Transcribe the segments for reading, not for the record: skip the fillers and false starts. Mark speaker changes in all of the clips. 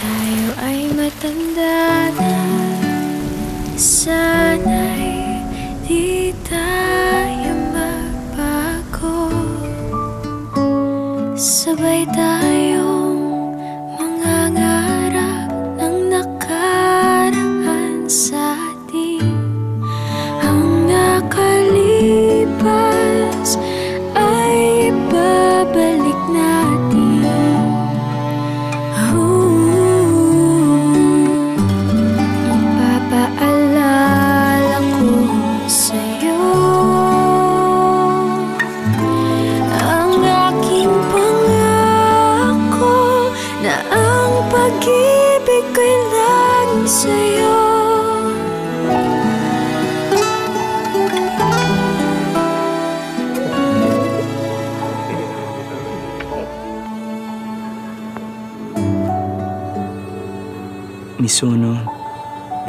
Speaker 1: tayo ay matanda na, sana'y di tayo magbago. Sabay tayong mangangarap ng nakaraan sa atin. Ang nakalipas ay ibabalik natin. Ipapaalala ko sa'yo ang aking pangako na ang pag-ibig ko'y laging sa'yo.
Speaker 2: Mi sono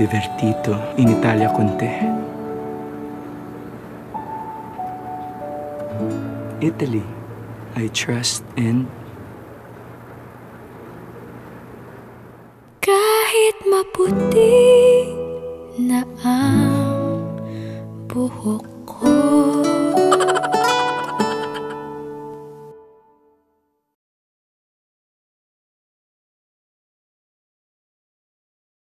Speaker 2: divertito in Italia con te. Italy, I trust in.
Speaker 1: Kahit maputi na ang buhok